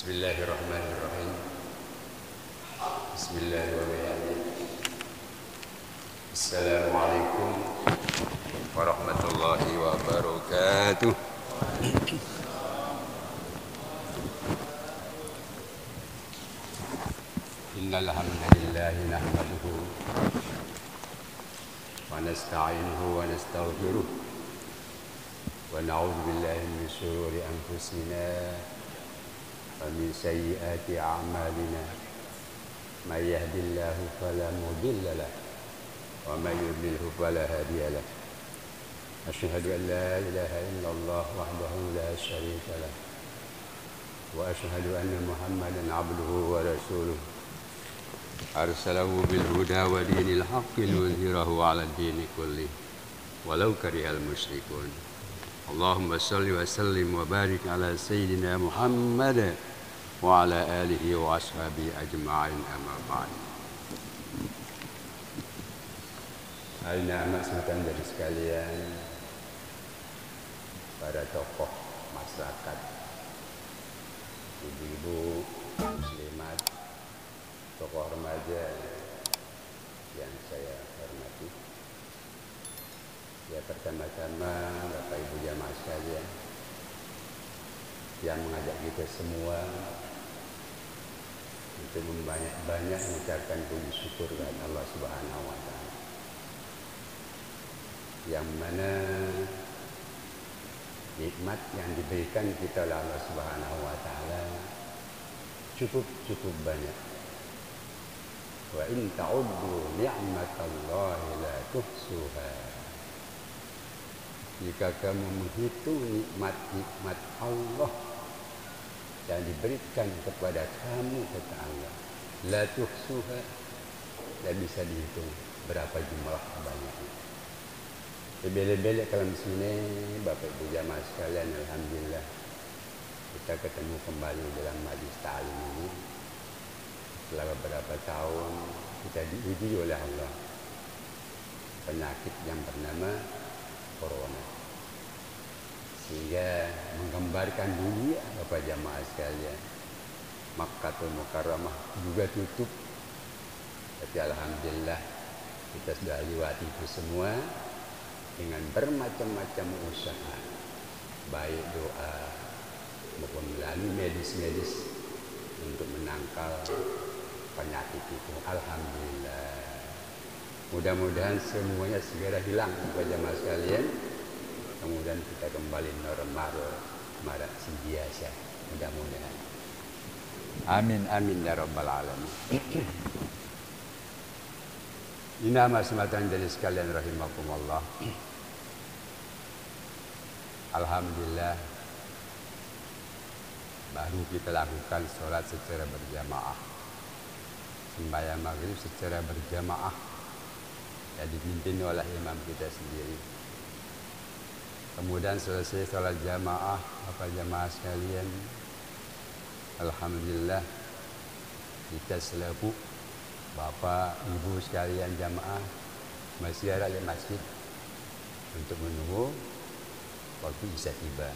Bismillahirrahmanirrahim. Bismillahirrahmanirrahim. Assalamualaikum warahmatullahi wabarakatuh. Innal hamdalillah nahmaduhu wa nasta'inuhu wa nastaghfiruh wa na'udzu billahi min shururi anfusina ومن سيئات أعمالنا من يهد الله فلا مضل له ومن يضلله فلا هادي له أشهد أن لا إله إلا الله وحده لا شريك له وأشهد أن محمدا عبده ورسوله أرسله بالهدى ودين الحق ليظهره على الدين كله ولو كره المشركون اللهم صل وسلم وبارك على سيدنا محمد وعلى آله وأصحابه أجمعين أما بعد. Anak sematan dari sekalian, para tokoh masyarakat, ibu-ibu muslimat, tokoh remaja yang saya hormati. Ya, pertama-tama Bapak Ibu jamaah sekalian yang mengajak kita semua untuk banyak-banyak mengucapkan puji syukur kepada Allah Subhanahu wa taala. Yang mana nikmat yang diberikan kita oleh Allah Subhanahu wa taala cukup banyak. Wa in ta'uddu ni'matallahi la tuhsuha. Jika kamu menghitung nikmat-nikmat Allah yang diberikan kepada kamu, kata Allah, la tuhsuha, tidak bisa dihitung berapa jumlah banyaknya. Lebih-lebih kalau di sini Bapak Ibu jamaah sekalian, alhamdulillah kita ketemu kembali dalam majlis ta'lim ini setelah beberapa tahun kita diuji oleh Allah penyakit yang bernama corona, sehingga menggambarkan dunia Bapak jamaah sekalian, Makkatul Mukarramah juga tutup. Tapi alhamdulillah kita sudah lewati itu semua dengan bermacam-macam usaha, baik doa maupun melalui medis untuk menangkal penyakit itu. Alhamdulillah. Mudah-mudahan semuanya segera hilang Bapak jamaah sekalian. Kemudian kita kembali normal, marak biasa. Mudah-mudahan. Amin ya rabbal alamin. Inama sematan dari sekalian rahimakumullah. Alhamdulillah baru kita lakukan sholat secara berjamaah, sembahyang maghrib secara berjamaah yang dipimpin oleh imam kita sendiri. Kemudian selesai sholat jamaah, Bapak jamaah sekalian, alhamdulillah kita selaku Bapak Ibu sekalian jamaah masih ada di masjid untuk menunggu waktu isya tiba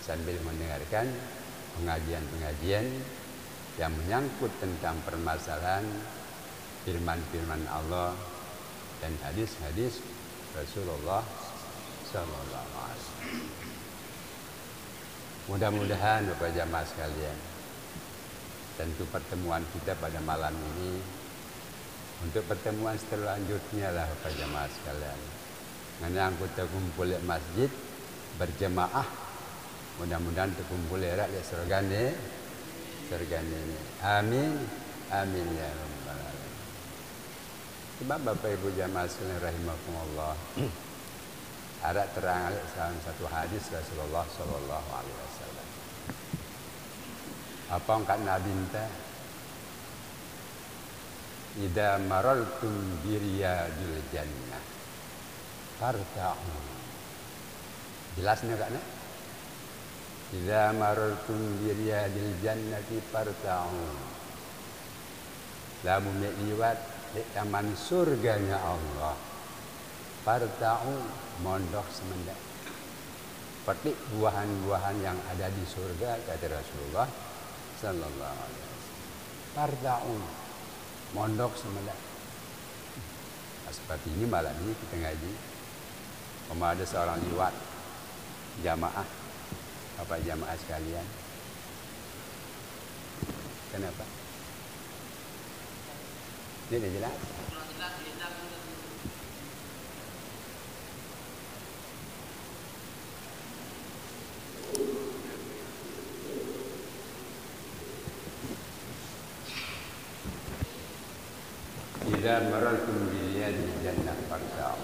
sambil mendengarkan pengajian-pengajian yang menyangkut tentang permasalahan firman-firman Allah dan hadis-hadis Rasulullah sallallahu alaihi wasallam. Mudah-mudahan Bapak jamaah sekalian, tentu pertemuan kita pada malam ini untuk pertemuan selanjutnya lah Bapak jamaah sekalian. Karena kita kumpul di masjid berjamaah, mudah-mudahan terkumpul rakyat surgane ini. Amin ya rabbal alamin. Sebab Bapak Ibu jamaah sekalian rahimakumullah, ada terang dalam satu hadis Rasulullah sallallahu alaihi wasallam. Apa angkat Nabi minta? Idza marartum bi riyadil jannah farta'u. Jelasnya enggak nih? Idza marartum bi riyadil jannati farta'u. Lamun liwat di taman surganya Allah, farta'u, mondok semendak. Petik buahan-buahan yang ada di surga, kata Rasulullah sallallahu alaihi wasallam. Farda'un, mondok semula. Seperti ini malam ini kita ngaji. Kalau ada seorang liwat jamaah, apa jamaah sekalian? Kenapa? Ini dah jelas. Idza marartum bil yadi jannah farda'u.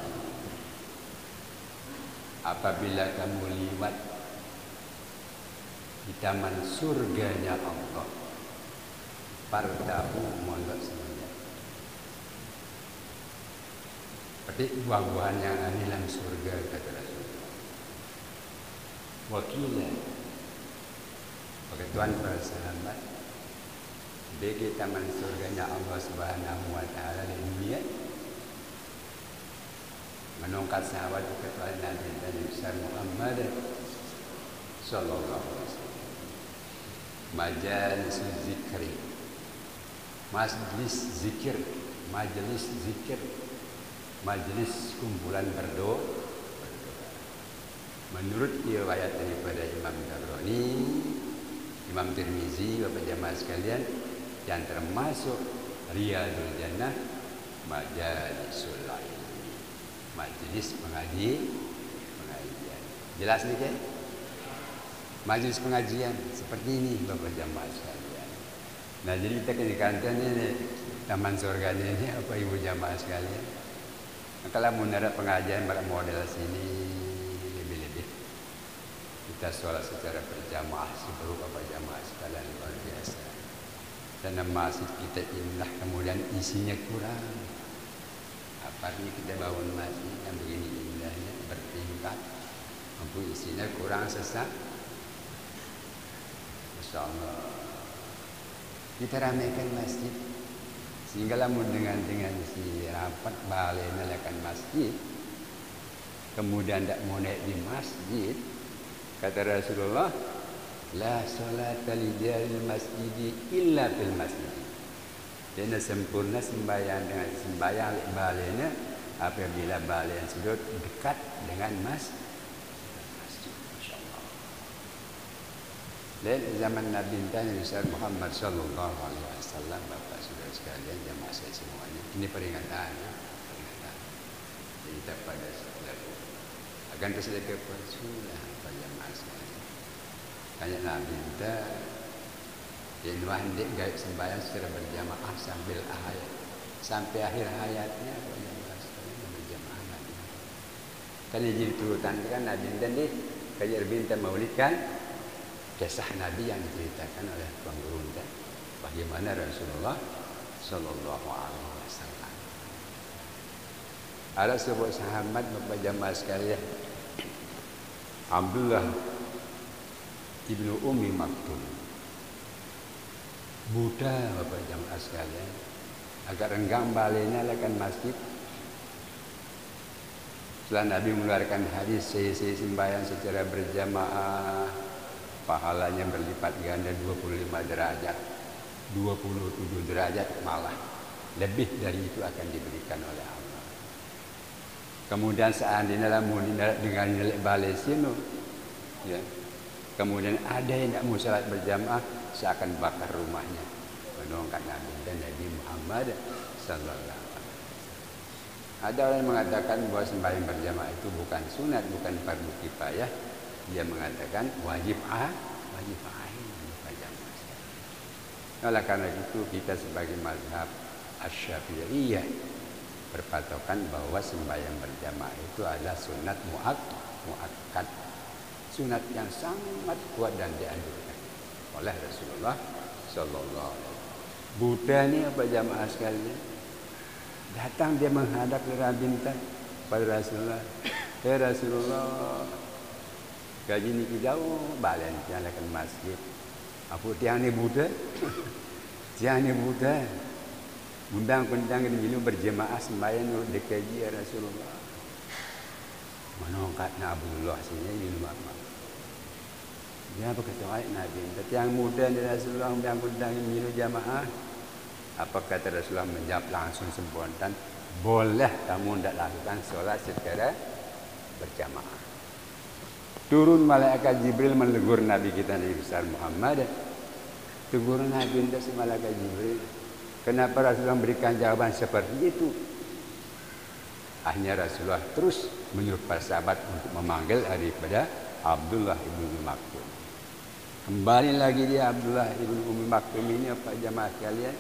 Apabila kamu liwat di taman surganya Allah, farda'u mondok semuanya. Petik buah-buahan yang ada dalam surga, kata Rasulullah. Wakilah bagi Tuhan para sahabat, bagi taman surganya Allah Subhanahu wa taala di dunia, menongkat sahabat kepada Nabi Muhammad sallallahu alaihi wasallam. Majalis zikri, majlis zikir, majelis zikir, majelis kumpulan berdoa. Menurut riwayat daripada Imam Tabrani, Imam Tirmizi, Bapak jamaah sekalian, yang termasuk Riyadul Jannah, majalisul ilmi, majelis pengajian. Jelas nih kan? Majelis pengajian seperti ini Bapak jamaah sekalian. Nah, jadi kita kenikmatan ini taman surganya ini apa Ibu jamaah sekalian? Nah, kalau mendarat pengajian pada model sini lebih-lebih kita sholat secara berjamaah seluruh Bapak jamaah sekalian luar biasa. Dan masjid kita indah kemudian isinya kurang. Apalagi kita bangun masjid yang begini indahnya bertingkat, mampu isinya kurang sesak. Masya Allah. Kita ramaikan masjid sehingga lamun dengan si rapat balai nalakan masjid, kemudian tidak mau naik di masjid, kata Rasulullah, la salata li jaril masjidi illa fil masjid. Dia sempurna sembahyang dengan sembahyang balainya apabila balai yang sudah dekat dengan masjid. Masyaallah. Dan zaman Nabi Muhammad sallallahu alaihi wasallam, Bapak Saudara sekalian, jamaah saya semuanya, ini peringatan. Jadi pada saudara akan tersedia kepersulah pada jamaah sekalian. Kayak Nabi kita Jenuah hendak gaib sembahyang secara berjamaah sampai akhir hayatnya berjamaah Nabi. Kan jadi turutan kan Nabi dan dia kayak binta maulidkan kisah Nabi yang diceritakan oleh Tuan Guru kita. Bagaimana Rasulullah sallallahu alaihi wasallam. Ada sebuah sahabat Bapak jamaah sekalian, Abdullah Ibnu Ummi Maktum, buta Bapak jamaah sekalian, agak renggang balainya lakan masjid. Setelah Nabi mengeluarkan hadis saya sembahyang secara berjamaah, pahalanya berlipat ganda 25 derajat, 27 derajat malah lebih dari itu akan diberikan oleh Allah. Kemudian seandainya lamun dengan nilai balai sini, ya. Kemudian ada yang tidak mau salat berjamaah, seakan bakar rumahnya. Menongkat Nabi dan Nabi Muhammad sallallahu alaihi wasallam. Ada orang yang mengatakan bahwa sembahyang berjamaah itu bukan sunat, bukan fardu kifayah. Dia mengatakan wajib ain. Oleh karena itu kita sebagai mazhab Asy-Syafi'iyah berpatokan bahwa sembahyang berjamaah itu adalah sunat muakkad. Sunat yang sangat kuat dan dianjurkan oleh Rasulullah sallallahu alaihi wasallam. Buddha ni apa jamaah sekalian? Datang dia menghadap Lera Bintang pada Rasulullah. Rasulullah, gaji ni jauh balen jalankan masjid. Apa tiang ni Buddha? Tiang ni Buddha. Undang-undang ini berjemaah sembahyang dekat dia Rasulullah. Menongkat Abdullah sini di rumah. Ya berkata Nabi, yang muda ni Rasulullah yang undang minum jamaah. Apa kata Rasulullah menjawab langsung spontan, boleh kamu tidak lakukan solat secara berjamaah. Turun malaikat Jibril menegur Nabi kita Nabi besar Muhammad. Tegur Nabi tidak si malaikat Jibril. Kenapa Rasulullah memberikan jawaban seperti itu? Akhirnya Rasulullah terus menyuruh para sahabat untuk memanggil daripada Abdullah ibnu Maktum. Kembali lagi dia Abdullah ibnu Maktum ini apa jamaah sekalian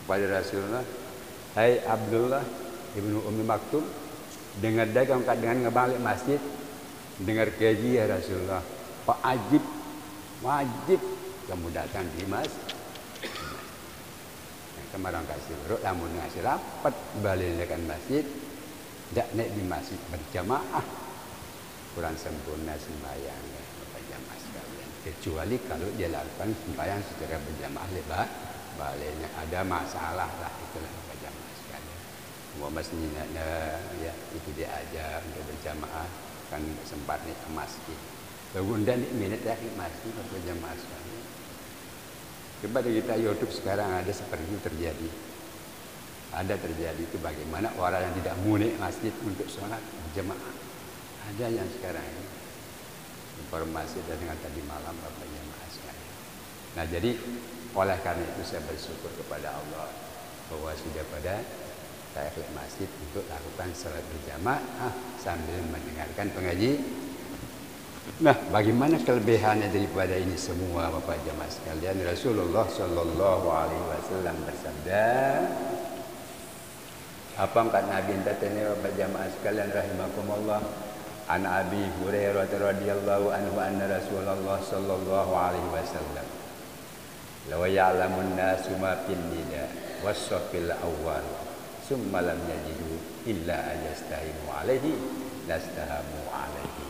kepada Rasulullah. Hai Abdullah ibnu Maktum, dengar dagang dengan ngebalik masjid, dengar kaji ya Rasulullah. Pak wajib kamu datang di masjid. Kemarin kasih urut, namun ngasih rapat balikan masjid, tidak naik di masjid berjamaah, kurang sempurna sembahyangnya berjamaah sekalian. Kecuali kalau dia lakukan sembahyang secara berjamaah lebar, baliknya ada masalah lah itulah berjamaah sekalian. Mau masjidnya ya itu dia aja untuk berjamaah kan sempat naik ke masjid. Kemudian di minit ya di masjid berjamaah sekalian. Coba kita YouTube sekarang ada seperti itu terjadi. Ada terjadi itu bagaimana orang yang tidak munik masjid untuk sholat berjamaah. Ada yang sekarang ini. Informasi dengan tadi malam Bapak jamaah sekalian. Nah jadi oleh karena itu saya bersyukur kepada Allah bahwa sudah pada saya ke masjid untuk lakukan sholat berjamaah sambil mendengarkan pengaji. Nah, bagaimana kelebihannya daripada ini semua Bapak jamaah sekalian? Rasulullah Shallallahu Alaihi Wasallam bersabda, apa angkat Nabi tanya Bapak jamaah sekalian rahimakumullah, an Abi Hurairah radhiyallahu anhu anna Rasulullah Shallallahu Alaihi Wasallam law ya'lamun nasu ma fil nida was-safil awwal summa lam yajidu illa ayastahimu alaihi lastahamu alaihi.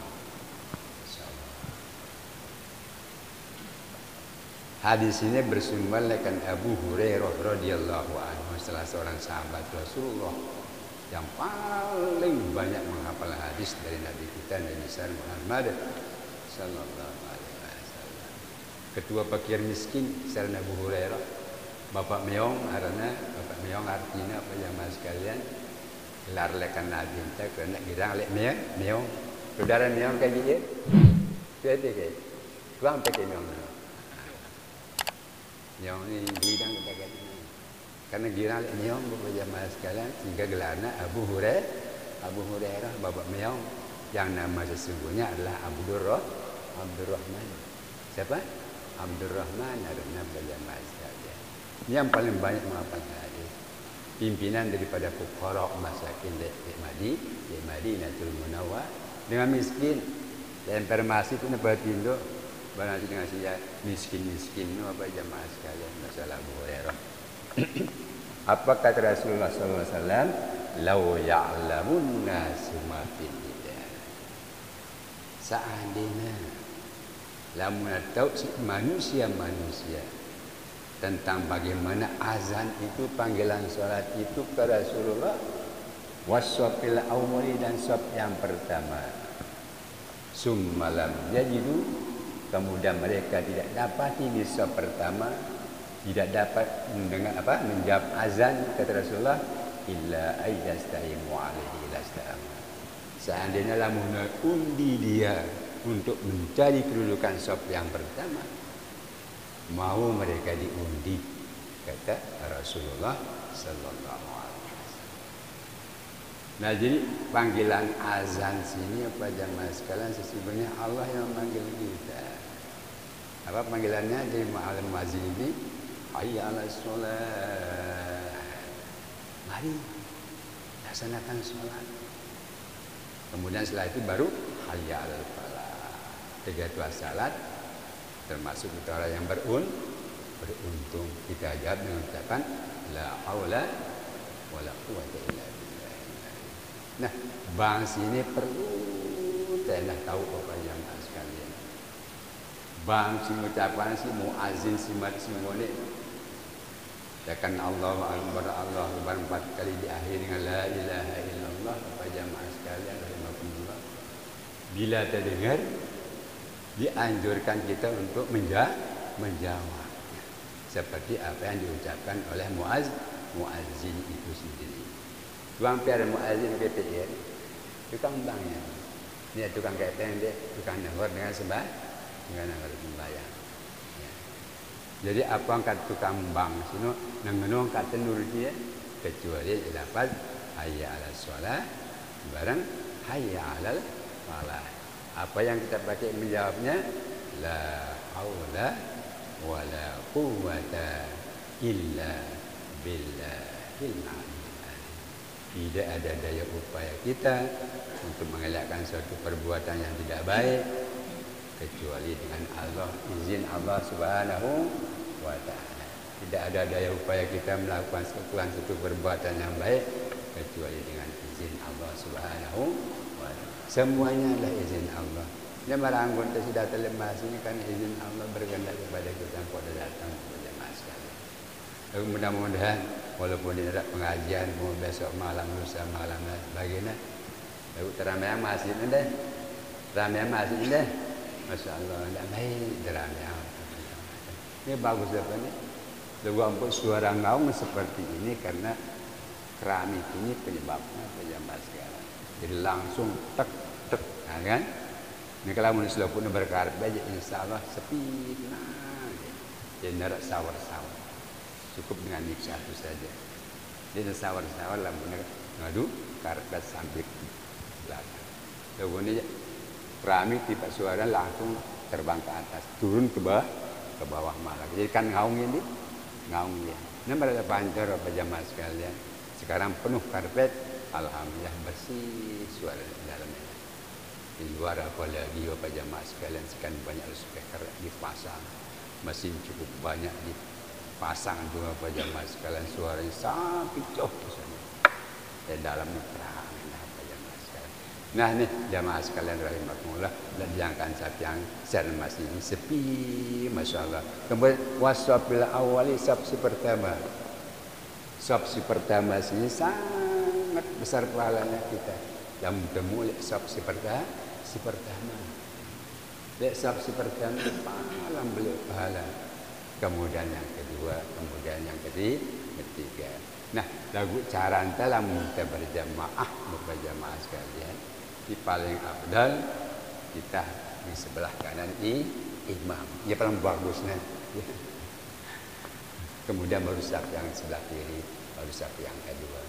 Hadis ini bersumber dari Abu Hurairah radhiyallahu anhu, salah seorang sahabat Rasulullah yang paling banyak menghafal hadis dari Nabi kita Nabi besar Muhammad sallallahu alaihi wasallam. Ketua fakir miskin saudara Abu Hurairah, Bapak Meong karena Bapak Meong artinya apa jamaah sekalian? Gelar lekan Nabi kita kerana girang lek Meong. Saudara Meong kayak gitu. Jadi kayak tuang pakai Meong. Nyong ini bidang kita ini. Karena girang nyong Bapak jamaah sekalian sehingga gelarnya Abu Hurairah Bapak Meong yang nama sesungguhnya adalah Abdurrahman. Siapa? Abdurrahman karena Bapak jamaah sekalian. Yang paling banyak menghafal hadis. Pimpinan daripada fuqara masakin di Madinatul Munawwarah dengan miskin dan informasi itu bertindak barang dengan saya miskin apa jamaah sekalian masalah Abu Hurairah. Apa kata Rasulullah sallallahu alaihi wasallam? Lau ya'lamun nasu ma fil nida. Seandainya lamun tahu manusia tentang bagaimana azan itu panggilan salat itu ke Rasulullah wasfil awwali dan saf yang pertama. Summalam yajidu, kemudian mereka tidak dapat di saf pertama, tidak dapat menjawab azan kata Rasulullah illa ayyastahimu alaihi lastam. Seandainya lamun undi dia untuk mencari kedudukan saf yang pertama, mau mereka diundi kata Rasulullah sallallahu alaihi wasallam. Nah jadi panggilan azan sini apa jamaah sekalian sesungguhnya Allah yang memanggil kita. Apa panggilannya jadi ma'alim mazin ini? Hayya 'alas sholat. Mari laksanakan sholat. Kemudian setelah itu baru hayya 'alal falah. Tiga tuas salat termasuk orang yang beruntung. Kita jawab dengan ucapan la haula wala quwwata illa billah. Nah, bangsa ini perlu kita tahu apa yang sekalian. Bang si ucapan si muazin si mat si molek. Katakan Allahu Akbar 4 kali diakhiri dengan la ilaha illallah. Apa jamaah sekalian rahimakumullah. Bila terdengar dianjurkan kita untuk menjawab. Seperti apa yang diucapkan oleh muazzin itu sendiri. Tuang piara muazzin KPR, tukang banknya. Dia tukang KPR, dia tukang dengar dengan sembahyang. Ya. Jadi apa kata tukang bank sini, nengenong kata nur dia, kecuali dapat hayya 'alas shalah barang hayya 'alal falah. Apa yang kita pakai menjawabnya? La haula wala quwwata illa billahil aliyyil azim. Tidak ada daya upaya kita untuk mengelakkan suatu perbuatan yang tidak baik kecuali dengan Allah, izin Allah Subhanahu wa taala. Tidak ada daya upaya kita melakukan suatu perbuatan yang baik kecuali dengan izin Allah Subhanahu wa taala. Semuanya adalah izin Allah. Dia merangkul sudah terlemas ini kan izin Allah berkehendak kepada kita pada datang kepada mas sekalian. Lalu mudah-mudahan walaupun tidak pengajian mau besok malam lusa malam dan sebagainya, lalu teramai masjid ini, teramai masjid ini, masya Allah, tidak baik teramai. Ini bagus apa ni? Lalu ampun suara ngaung seperti ini karena keramik ini penyebabnya mas sekalian. Jadi langsung tek kan? Ini kalau manusia pun berkarya baca insya-Allah sepi tenang. Jadi tidak sawar-sawar. Cukup dengan mik satu saja. Jadi sawar-sawar lah benar ngadu karpet sampai belakang. Lalu ini keramik tiba suara langsung terbang ke atas, turun ke bawah malah. Jadi kan ngaung ini, ngaung ya. Ini berada pancar apa jamaah sekalian. Sekarang penuh karpet, alhamdulillah bersih suara di dalamnya. Di luar apalagi Bapak jamaah sekalian sekian banyak speaker dipasang, mesin cukup banyak dipasang juga Bapak jamaah sekalian, suaranya sampai jauh ke sana. Dan dalamnya terang Bapak jamaah sekalian. Nah nih jamaah sekalian rahimakumullah, dan diangkat sapi yang masih ini sepi, masya Allah. Kemudian waswabil awali sabsi pertama, sabsi pertama sini sangat besar pahalanya kita. Yang bertemu sabsi pertama, sabsi pertama pahala beliau pahala. Kemudian yang kedua, kemudian yang ketiga. Nah, lagu cara dalam kita berjamaah, berjamaah sekalian, di paling afdal kita di sebelah kanan imam. Ya paling bagusnya. Ya. Kemudian baru saf yang sebelah kiri, baru saf yang kedua.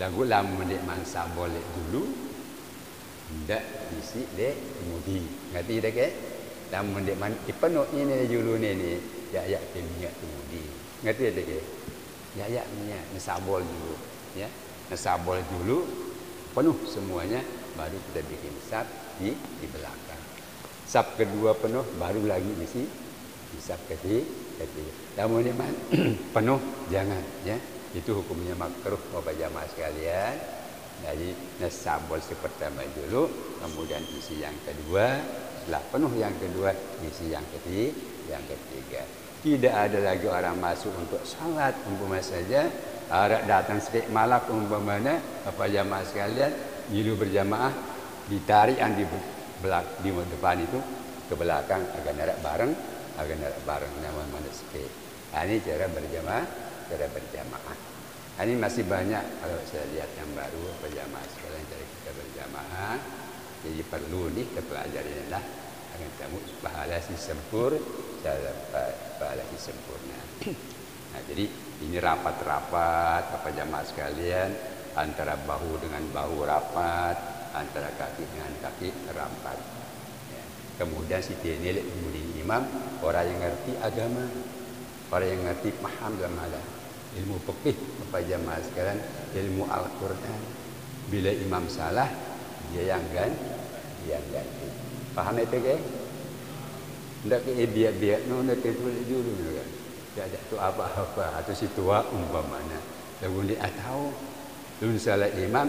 Lagu lamun mansa boleh dulu. Ndak isi dek kemudi. Ngerti dak ke? Lamun dek man penuh ini dulu ni ya minyak kemudi. Ngerti dak ke? Ya minyak nasabol dulu ya. Nasabol dulu penuh semuanya baru kita bikin sap di belakang. Sap kedua penuh baru lagi isi di sap ketiga. Lamun dek man penuh jangan ya. Itu hukumnya makruh Bapak jamaah sekalian. Jadi nasabol pertama dulu, kemudian isi yang kedua, setelah penuh yang kedua, isi yang ketiga. Tidak ada lagi orang masuk untuk salat umpama saja, orang datang sedikit malak umpamanya, apa jamaah sekalian, dulu berjamaah ditarik yang di depan itu ke belakang agar narak bareng nama mana sedikit. Ini cara berjamaah. Ini masih banyak kalau saya lihat yang baru berjamaah sekalian dari kita berjamaah. Jadi perlu nih kepelajaran lah akan kamu pahala si sempur, pahala si sempurna. Nah jadi ini rapat-rapat apa jamaah sekalian antara bahu dengan bahu rapat, antara kaki dengan kaki rapat. Ya. Kemudian si nilai kemudian imam orang yang ngerti agama, orang yang ngerti paham dalam hal ilmu fikih apa jamaah sekalian, ilmu Al-Quran. Bila imam salah dia yang ganti. Paham itu ke? Tidak ke biar nona tulis dulu kan. Tidak ada tu apa-apa atau si tua umpamanya. Lalu dia tahu, lalu salah imam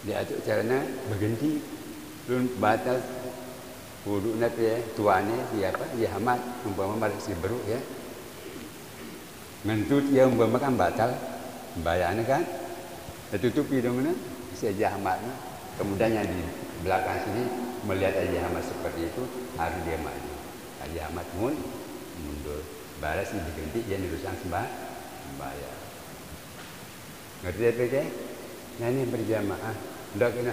dia atur caranya berganti, lalu batal wudu nanti ya tuannya siapa? Ya Ahmad umpama balik si beruk ya. Mentut dia umpama kan batal bayarnya kan, tertutupi dong na, si Ahmad. Kemudian yang belakang sini melihat Haji Ahmad seperti itu, harus dia maju. Haji Ahmad mundur. Balas ini diganti dia nerusan sembahyang. Ngerti apa ke? Nah ini berjamaah. Ndak kena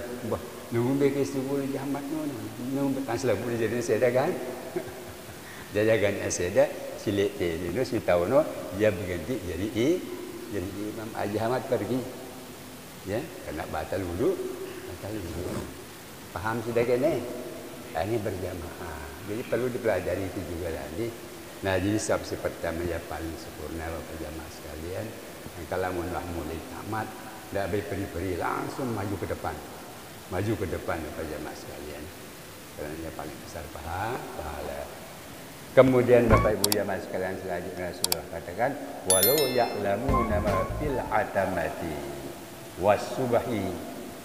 nunggu beki subuh Haji Ahmad nunggu kan selalu jadi seda kan. Jajagan seda silik telu si tahu dia berganti jadi Imam. Haji Ahmad pergi. Ya, kena batal wudhu. Paham sudah kene? Ini berjamaah. Jadi perlu dipelajari itu juga nanti. Nah, jadi sebab pertama ya paling sempurna Bapak jamaah sekalian. Kalau mau mulai tamat, tidak beri-beri langsung maju ke depan. Maju ke depan Bapak jamaah sekalian. Karena yang paling besar pahala. Kemudian Bapak Ibu jamaah sekalian selanjutnya Rasulullah katakan, walau ya'lamuna ma fil atamati was-subhi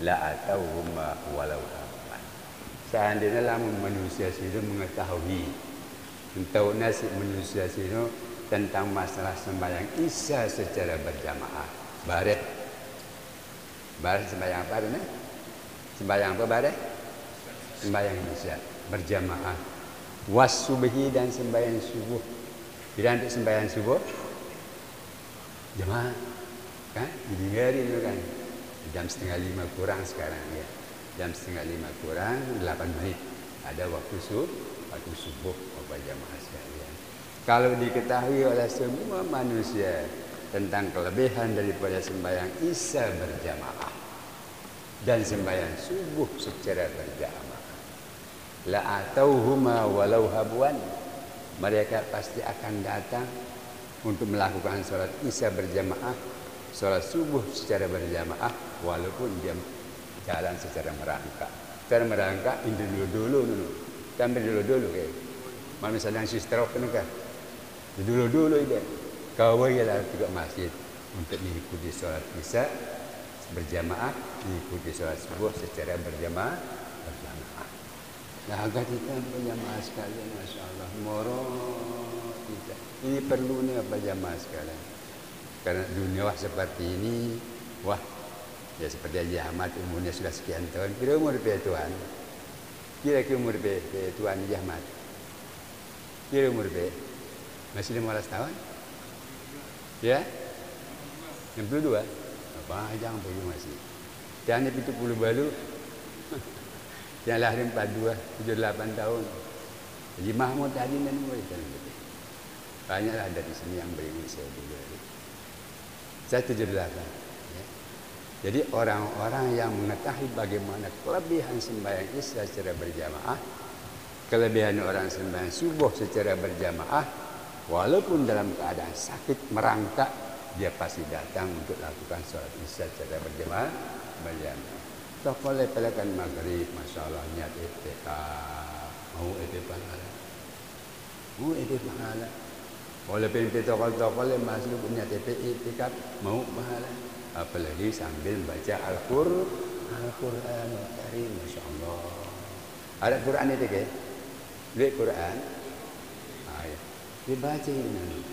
la atauhuma walau hamman. Seandainya lamun manusia itu mengetahui tahu nasib manusia itu tentang masalah sembahyang isya secara berjamaah. Bareh sembahyang apa ini? Sembahyang apa bareh? Sembahyang isya berjamaah. Was-subhi dan sembahyang subuh. Bila untuk sembahyang subuh jamaah kan? Dihari itu kan. Jam 4:30 kurang sekarang ya. Jam 4:30 kurang 8 menit. Ada waktu subuh Bapak jamaah sekalian. Kalau diketahui oleh semua manusia tentang kelebihan daripada sembahyang isya berjamaah dan sembahyang subuh secara berjamaah, la atauhuma walau habuan, mereka pasti akan datang untuk melakukan sholat isya berjamaah, sholat subuh secara berjamaah, walaupun dia jalan secara merangkak. Secara merangkak dulu sampai dulu kayak mana sedang stroke kan dulu dia kau ialah juga masjid untuk mengikuti sholat isya berjamaah, mengikuti sholat subuh secara berjamaah. Nah agar kita berjamaah sekalian, masya Allah, moro kita ini perlu nih apa jamaah sekalian, karena dunia seperti ini, wah ya seperti Haji Ahmad umurnya sudah sekian tahun. Kira umur Tuhan? Kira-kira umur Tuhan Haji Ahmad? Kira umur masih 15 tahun? Ya? 62? Panjang pergi masih. Jangan 70 baru. Yang lahir 42, 78 tahun. Haji Mahmud tadi dan banyaklah dari sini yang beringat saya dulu. Saya 78. Jadi orang-orang yang mengetahui bagaimana kelebihan sembahyang isya secara berjamaah, kelebihan orang sembahyang subuh secara berjamaah, walaupun dalam keadaan sakit merangkak, dia pasti datang untuk lakukan sholat isya secara berjamaah. Tak boleh pelakan maghrib, masya Allah niat itikaf, mau pahala, walaupun tokol masuk niat itikaf, mau pahala. Apalagi sambil baca Al-Quran Karim, masya Allah. Ada Quran itu ke? Lihat Quran, dibaca ini.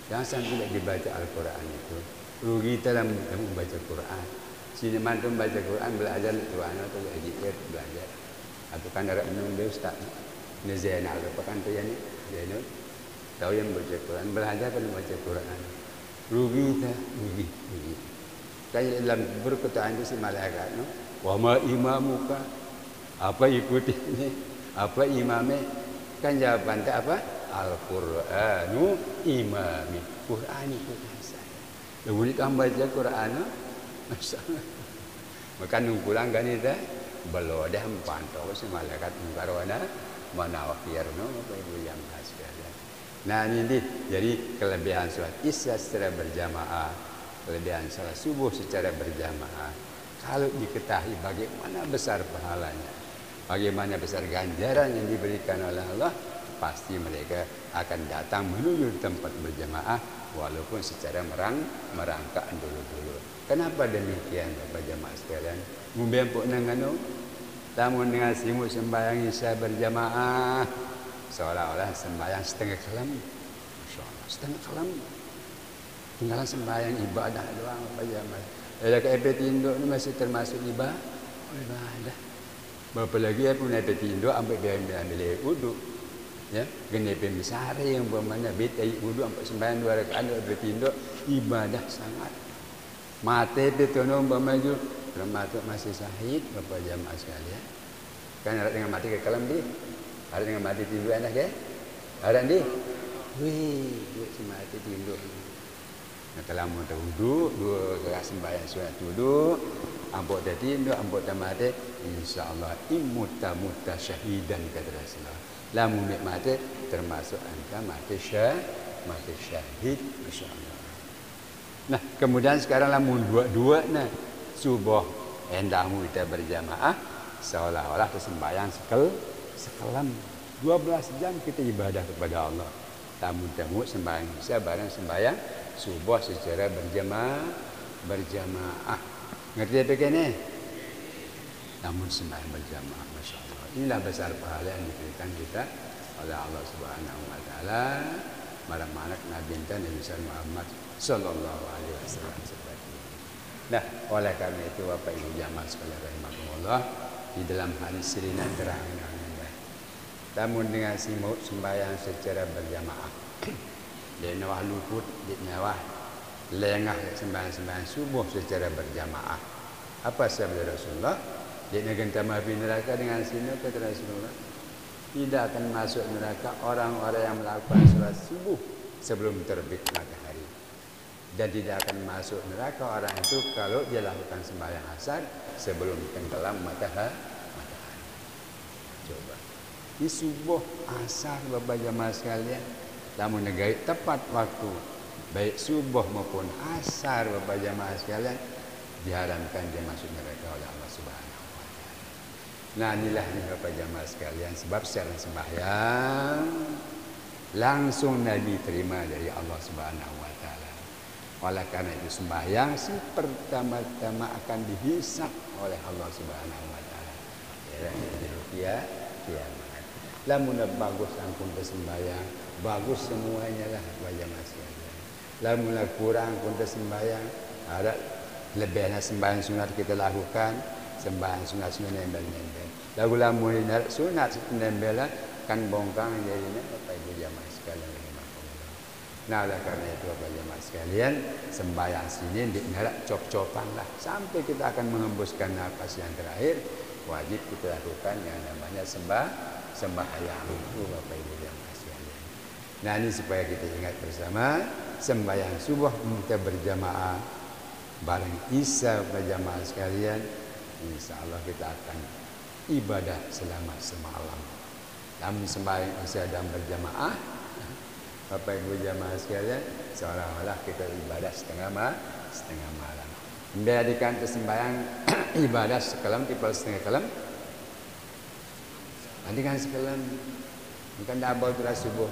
Jangan sampai dibaca Al-Quran itu. Rugi dalam membaca Quran. Sini mantu baca Quran belajar itu anak tu lagi belajar. Atau kan ada minum dia ustaz. Ini Zainal apa kan tu yang ni Zainal. Tahu yang baca Quran belajar kan baca Quran. Rugi tak? Rugi. Kayak dalam berkata itu si malaikat, no? Wa ma imamuka, apa ikutinya, apa imamnya? Kan jawaban tak apa? Al-Quranu imami. Quran ikutan saya. Lalu kita baca Quran, no? Masalah. Maka nunggulang kan itu, belum ada pantau si malaikat mengkarwana mana wakir, no? Apa ibu yang sekalian. Nah ini jadi kelebihan sholat isya secara berjamaah, kelebihan sholat subuh secara berjamaah. Kalau diketahui bagaimana besar pahalanya, bagaimana besar ganjaran yang diberikan oleh Allah, pasti mereka akan datang menuju tempat berjamaah walaupun secara merangkak dulu. Kenapa demikian Bapak jamaah sekalian? Mumpuk nangano, tamun dengan simu sembahyang isya berjamaah seolah-olah sembahyang setengah kelam. Masya Allah, setengah kelam. Tinggalan sembahyang ibadah doang Bapak jamaah. Ada ke EP tinduk ini masih termasuk ibadah. Berapa lagi pun ada tindo ambil uduk. Ya, kena pemisari yang bermakna betai wudu ampak sembahyang 2 rakaat bertindak ibadah sangat. Mati betono bermaju termasuk masih syahid Bapak jamaah sekalian. Kan ada dengan mati ke kalam di. Ada dengan mati tindu anak ke? Ada di. Wih, duit mati tindu. Nah, kalau mau wudu 2 rakaat sembahyang sunat wudu, ampok dah tindu, ampok dah mati, insyaallah imuta syahidan kata Rasulullah. Lamun mati termasuk angka mati syahid insyaallah. Nah, kemudian sekarang lamun dua nah subuh endahmu kita berjamaah seolah-olah sembahyang sekelam 12 jam kita ibadah kepada Allah. Tamu-tamu sembahyang bisa bareng sembahyang subuh secara berjamaah. Ngerti apa kene? Namun sembahyang berjamaah, masya Allah. Inilah besar pahala yang diberikan kita oleh Allah Subhanahu Wa Taala. Mana Nabi Nabi Muhammad Sallallahu Alaihi Wasallam seperti ini. Nah, oleh karena itu Bapak Ibu jamaah sekalian rahimakumullah, di dalam hadis ini terang-terang. Namun dengan simut sembahyang secara berjamaah, dia nawah luput, dia nawah lengah sembahyang subuh secara berjamaah. Apa sabda Rasulullah? Dia negara api neraka dengan sini kata Rasulullah, tidak akan masuk neraka orang-orang yang melakukan salat subuh sebelum terbit matahari, dan tidak akan masuk neraka orang itu kalau dia lakukan sembahyang asar sebelum tenggelam matahari. Coba di subuh asar Bapak jamaah sekalian, namun negara tepat waktu baik subuh maupun asar Bapak jamaah sekalian, diharamkan dia masuk neraka oleh Allah Subhanahu Wa Taala. Nah, inilah Bapak jamaah sekalian sebab secara sembahyang langsung Nabi terima dari Allah Subhanahu Wa Taala. Oleh karena itu sembahyang si pertama-tama akan dihisap oleh Allah Subhanahu Wa Taala. Ya, kiamat. Lamun bagus angkun sembahyang, bagus semuanya lah Bapak jamaah sekalian. Lamun kurang pun sembahyang, ada lebihnya sembahyang sunat kita lakukan, sembahyang sunat nembel-nembel. Lagu lamun sunat nembel kan bongkang jadinya Bapak Ibu jamaah sekalian. Nah, oleh karena itu Bapak jamaah sekalian, sembahyang sini diharap cop-copan lah sampai kita akan mengembuskan nafas yang terakhir. Wajib kita lakukan yang namanya sembahyang itu Bapak Ibu jamaah sekalian. Nah, ini supaya kita ingat bersama sembahyang subuh kita berjamaah bareng Isya Bapak jamaah sekalian, insyaallah kita akan ibadah selama semalam. Dalam sembahyang Isya dan berjamaah Bapak Ibu jamaah sekalian, seolah-olah kita ibadah setengah malam. Menjadikan sembahyang ibadah sekalam tipal setengah kalam. Nanti kan sekalam bukan dabal tu subuh.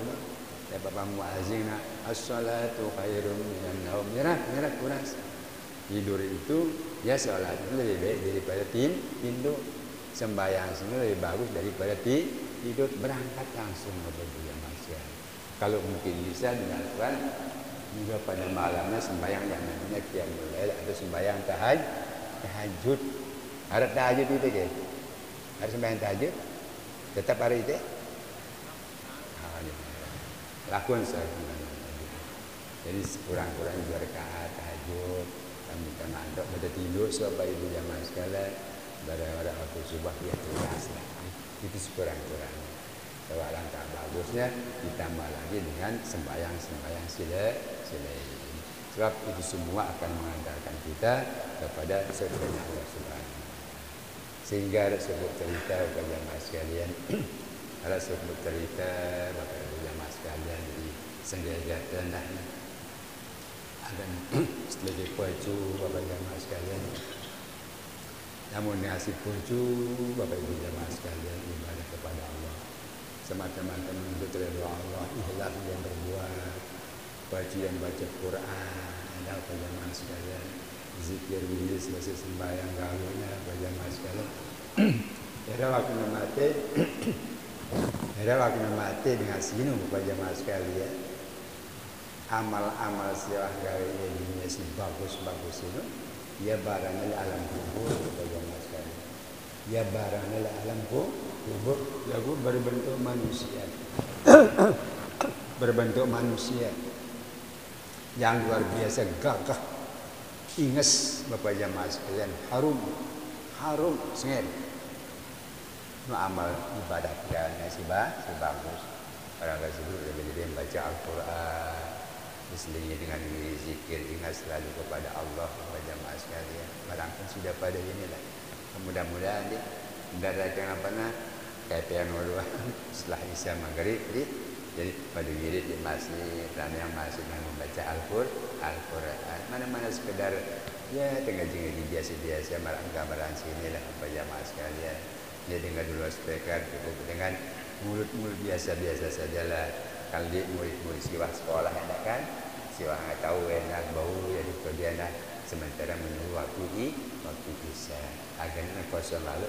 Ya Bapak muazzin as-salatu khairum minan naum. Merah kuras. Tidur itu ya salat itu lebih baik daripada tidur. Sembahyang itu lebih bagus daripada tidur. Berangkat langsung Bapak Ibu jamaah sekalian. Kalau mungkin bisa dilakukan juga pada malamnya sembahyang yang namanya qiyamul lail atau sembahyang tahajud. Ada tahajud itu ke? Ada sembahyang tahajud? Tetap hari itu? Lakukan sembahyang tahajud. Jadi kurang-kurang 2 rakaat tahajud. Kami kan mandok pada tidur Bapak Ibu jamaah sekalian. Pada waktu subuh dia tugas lah. Itu sekurang-kurangnya. Kalau langkah bagusnya ditambah lagi dengan sembahyang sila ini. Sebab itu semua akan mengantarkan kita kepada surganya Allah Subhanahu. Sehingga ada sebuah cerita kepada jamaah sekalian, ada sebuah cerita Bapak Ibu jamaah sekalian di Sengaja tanah ada setelah puju Bapak jamaah sekalian. Namun ngasih puju Bapak Ibu jamaah sekalian ibadah kepada Allah. Semacam-macam untuk ridha Allah, ikhlas yang berbuat, baca Quran, ada jamaah sekalian, zikir wirid selesai sembahyang galunya jamaah sekalian. Era waktu mati dengan sini jamaah sekalian. Amal-amal silah gawe ini si bagus-bagus itu, dia barangnya alam kubur jamaah sekalian. Ya barangnya alam kubur lagu berbentuk manusia. Berbentuk manusia yang luar biasa gagah. Inges Bapak jamaah sekalian, harum sengit. No amal ibadah kita si bagus. Orang kasih lebih baca Al-Quran, diselingi dengan zikir, ingat selalu kepada Allah Bapak jamaah sekalian. Barangkali sudah pada inilah. Mudah-mudahan dia mendaratkan apa nak kaitan dua setelah isya maghrib jadi pada wirid di masjid dan yang masih membaca Al-Quran mana-mana sekedar ya tengah-tengah biasa-biasa marang gambaran sini lah Bapak jamaah sekalian. Dia dengar dulu speaker cukup dengan mulut-mulut biasa-biasa sajalah. Kalau dia murid-murid siwah sekolah enak kan, siwah nggak tahu enak bau jadi dia nak sementara menunggu waktu isya agarnya kosong lalu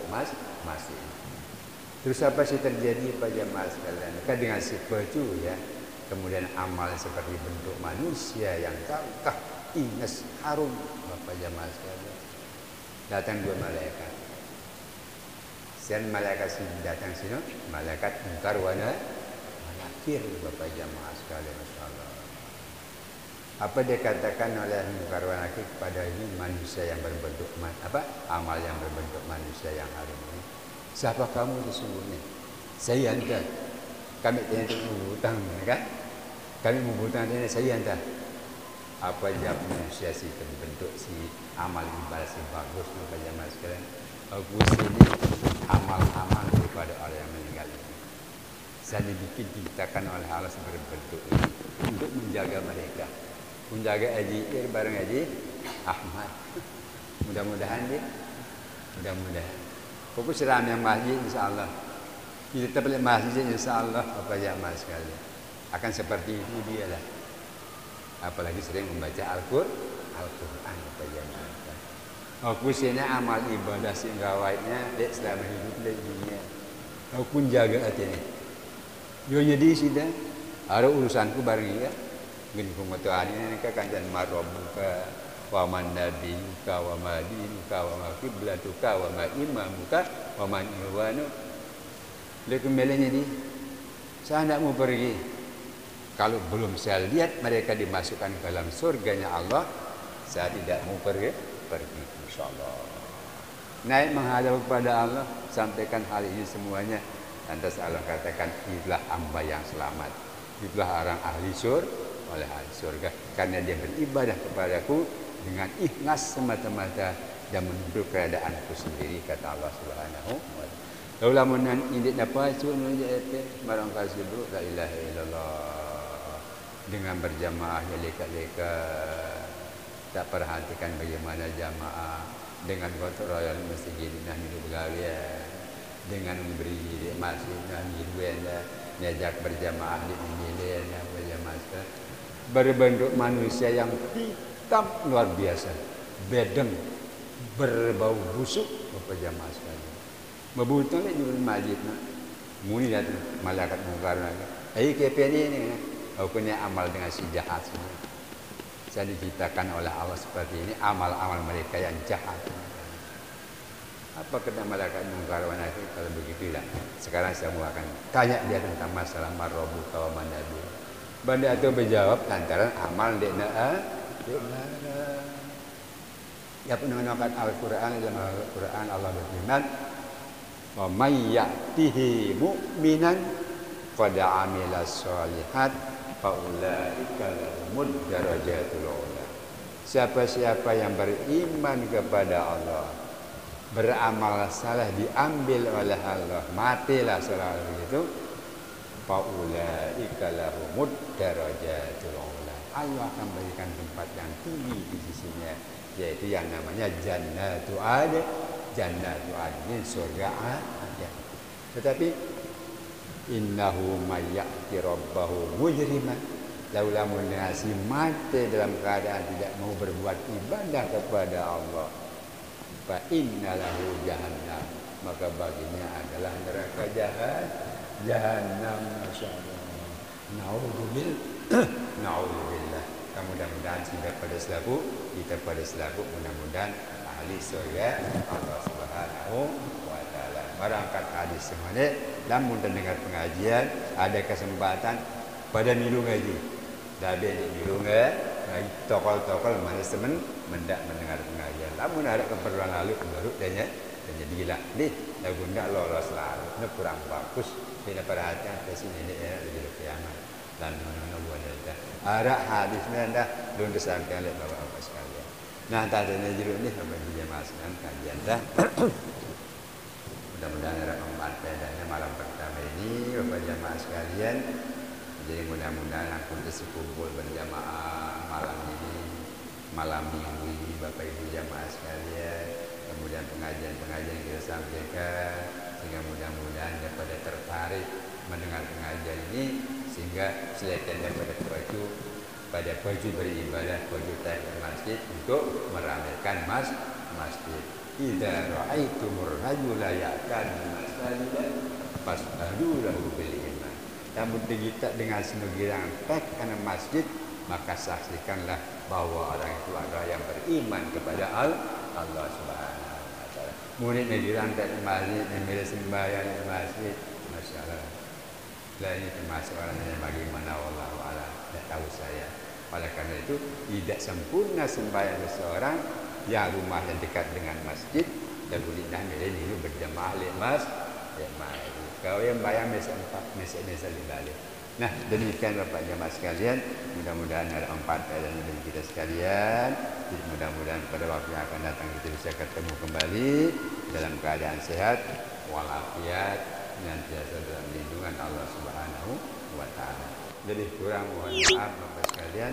masih. Terus apa sih terjadi Pak jamaah sekalian? Maka dengan seperti ya, kemudian amal seperti bentuk manusia yang gagah, inges, harum Bapak jamaah sekalian. Datang dua malaikat. Dan malaikat sini datang sini, malaikat mungkar wa nakir Bapak jamaah sekalian, masyaallah. Apa dia katakan oleh mungkar wa nakir kepada ini manusia yang berbentuk amal yang berbentuk manusia yang harum ini? Siapa kamu sesungguhnya? Saya anda. Kami tidak menghutang, kan? Kami menghutang ini saya anda. Apa jawab manusia si terbentuk si amal ibadah si bagus Bapak jamaah sekalian? Aku sini amal-amal daripada orang yang meninggal ini. Saya dibikin diciptakan oleh Allah sebagai bentuk ini untuk menjaga mereka, menjaga Haji bareng Haji Ahmad. Mudah-mudahan dia, mudah-mudahan. Fokus ramai masjid insyaAllah. Kita tetap balik masjid insyaAllah Bapak jamaah sekalian. Akan seperti itu dia lah. Apalagi sering membaca Al-Quran Bapak jamaah. Aku sini amal ibadah sehingga waitnya dek selama hidup di dunia. Aku jaga hati ini. Yo jadi sudah ada urusanku bareng ya. Gini kumatuan ini kancan marobuka wa man nabiyuka wa ma dinuka wa ma qiblatuka wa ma imamuka wa man iwanu. Lepas melenya ni saya tidak mau pergi. Kalau belum saya lihat mereka dimasukkan ke dalam surganya Allah, saya tidak mau pergi insyaallah. Naik menghadap kepada Allah, sampaikan hal ini semuanya. Lantas Allah katakan, itulah hamba yang selamat. Itulah orang ahli oleh ahli surga. Karena dia beribadah kepadaku dengan ikhlas semata-mata dan menurut keadaanku sendiri, kata Allah Subhanahu wa taala. Laula munan indik apa cuma marang kasih bro la ilaha illallah. Dengan berjamaah ya leka-leka, tak perhatikan bagaimana jamaah dengan gotong royong masjid nah hidup gawe dengan memberi masjid nah hidup diajak berjamaah di pemilihan berjamaah berbentuk manusia yang hitam luar biasa, bedeng, berbau busuk Bapak jamaah sekalian. Mebutang ni jual masjid nak muni datang malaikat mungkar nak. KPN ini aku punya amal dengan si jahat semua. Saya diciptakan oleh Allah seperti ini, amal-amal mereka yang jahat. Apa kena malaikat mungkar wa nakir kalau begitulah. Sekarang saya mau akan tanya dia tentang masalah marrobu wa manabi. Benda itu berjawab lantaran amal dia ya pendengar Al-Quran dalam Al-Quran Allah berfirman, wa may ya'tihi mu'minan qad 'amila shalihat faulaika lahumud darajatul ula. Siapa-siapa yang beriman kepada Allah, beramal saleh diambil oleh Allah, matilah selalu itu, faulaika lahumud darajatul ula. Allah akan berikan tempat yang tinggi di sisinya, yaitu yang namanya jannatu adn. Jannatu adn, surga adn. Tetapi innahu mayyati rabbahu mujriman, laula munasi mati dalam keadaan tidak mau berbuat ibadah kepada Allah, fa innalahu jahannam, maka baginya adalah neraka jahannam. Masyaallah. Naudzubillah. Mudah-mudahan sehingga pada selaku kita pada selaku mudah-mudahan ahli surga Allah Subhanahu wa taala. barangkat hadis semuanya namun terdengar pengajian ada kesempatan pada milu ngaji tapi di milu ngaji tokol-tokol mana semen mendak mendengar pengajian namun ada keperluan lalu baru dan jadi gila nih lagu ndak lolos lalu ini kurang bagus tidak perhatian ke sini ini ya lebih kiamat dan mana buat ada hadisnya dah belum disampaikan oleh bapak-bapak sekalian. Nah tadinya jeruk ni sampai dijemaahkan kajian dah. Mudah-mudahan ada manfaat padanya malam pertama ini bapak jamaah sekalian. Jadi mudah-mudahan aku sekumpul berjamaah malam ini, malam minggu ini bapak ibu jamaah sekalian. Kemudian pengajian-pengajian kita sampaikan sehingga mudah-mudahan daripada tertarik mendengar pengajian ini sehingga selain daripada baju beribadah baju taat ke masjid untuk meramaikan masjid. Idza ra'aitumur rajula ya'tani masjida fas'alu lahu bil iman. Namun kita dengan senugirang tak karena masjid maka saksikanlah bahwa orang itu adalah yang beriman kepada Allah Subhanahu wa taala. Muridnya dirantai di masjid, memilih sembahyang di masjid, masyaallah. Lah ini termasuk orang yang bagaimana wallahu a'lam. Tidak tahu saya. Oleh karena itu tidak sempurna sembahyang seseorang yang rumahnya dekat dengan masjid dan bolehlah milih berjamaah di masjid. Kau yang bayang mesej balik. Nah demikian bapak jamaah sekalian. Mudah-mudahan ada manfaat dan bagi kita sekalian. Jadi mudah-mudahan pada waktu yang akan datang kita bisa ketemu kembali dalam keadaan sehat walafiat dan biasa dalam lindungan Allah Subhanahu wa taala. Jadi kurang mohon maaf bapak sekalian.